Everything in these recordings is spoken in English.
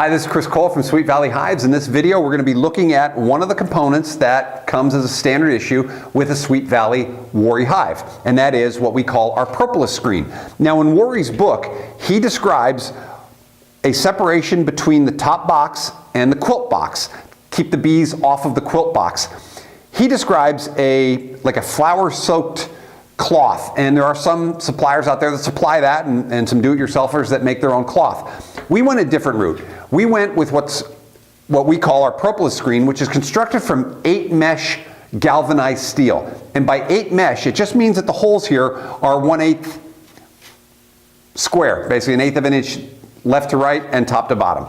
Hi, this is Chris Cole from Sweet Valley Hives. In this video, we're going to be looking at one of the components that comes as a standard issue with a Sweet Valley Worry hive, and that is what we call our Propolis Screen. Now, in Worry's book, he describes a separation between the top box and the quilt box. Keep the bees off of the quilt box. He describes like a flour-soaked cloth, and there are some suppliers out there that supply that, and some do-it-yourselfers that make their own cloth. We went a different route. We went with what we call our Propolis Screen, which is constructed from 8 mesh galvanized steel. And by 8 mesh, it just means that the holes here are 1/8 square, basically 1/8 of an inch left to right and top to bottom.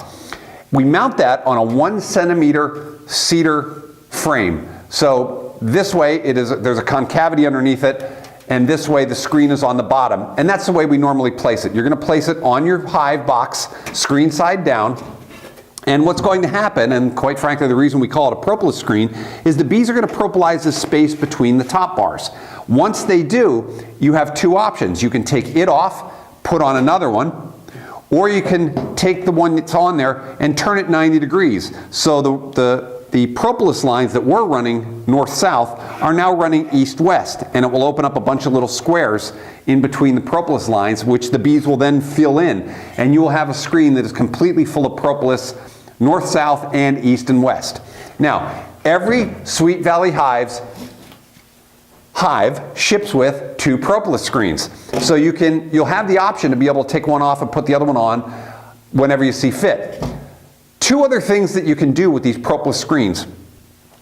We mount that on a 1 centimeter cedar frame. So this way there's a concavity underneath it, and this way the screen is on the bottom, and that's the way we normally place it. You're going to place it on your hive box, screen side down, and what's going to happen, and quite frankly the reason we call it a propolis screen, is the bees are going to propolize the space between the top bars. Once they do, you have two options. You can take it off, put on another one, or you can take the one that's on there and turn it 90 degrees. So the propolis lines that were running north-south are now running east-west, and it will open up a bunch of little squares in between the propolis lines, which the bees will then fill in, and you will have a screen that is completely full of propolis north-south and east and west. Now, every Sweet Valley hive ships with 2 propolis screens, so you'll have the option to be able to take one off and put the other one on whenever you see fit. 2 other things that you can do with these propolis screens.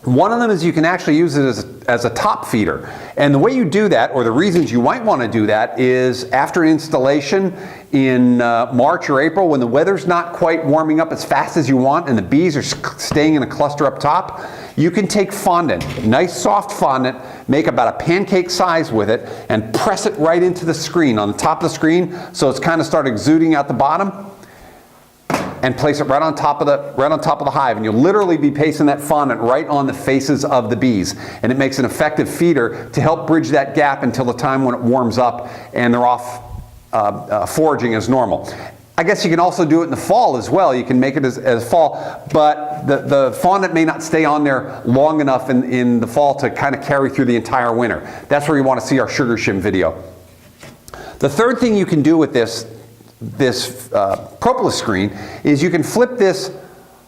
One of them is you can actually use it as a top feeder. And the way you do that, or the reasons you might want to do that, is after installation in March or April, when the weather's not quite warming up as fast as you want and the bees are staying in a cluster up top, you can take fondant, nice soft fondant, make about a pancake size with it, and press it right into the screen, on the top of the screen, so it's kind of start exuding out the bottom, and place it right on top of the hive, and you'll literally be pasting that fondant right on the faces of the bees, and it makes an effective feeder to help bridge that gap until the time when it warms up and they're off foraging as normal. I guess you can also do it in the fall as well. You can make it as fall, but the fondant may not stay on there long enough in the fall to kind of carry through the entire winter. That's where you want to see our sugar shim video. The third thing you can do with this propolis screen is you can flip this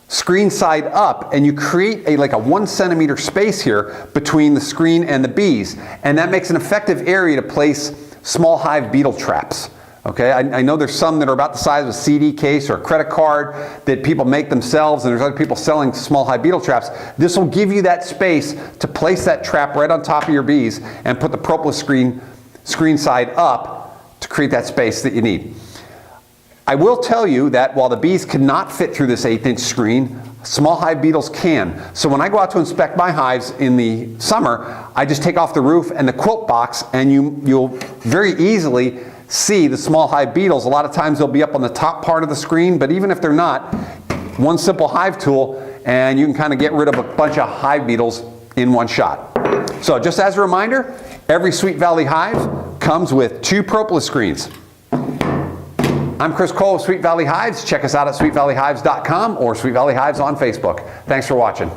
screen side up, and you create like a 1 centimeter space here between the screen and the bees, and that makes an effective area to place small hive beetle traps. Okay, I know there's some that are about the size of a CD case or a credit card that people make themselves, and there's other people selling small hive beetle traps. This will give you that space to place that trap right on top of your bees and put the propolis screen side up to create that space that you need. I will tell you that while the bees cannot fit through this 1/8 inch screen, small hive beetles can. So when I go out to inspect my hives in the summer, I just take off the roof and the quilt box, and you'll very easily see the small hive beetles. A lot of times they'll be up on the top part of the screen, but even if they're not, one simple hive tool and you can kind of get rid of a bunch of hive beetles in one shot. So just as a reminder, every Sweet Valley hive comes with 2 propolis screens. I'm Chris Cole of Sweet Valley Hives. Check us out at sweetvalleyhives.com or Sweet Valley Hives on Facebook. Thanks for watching.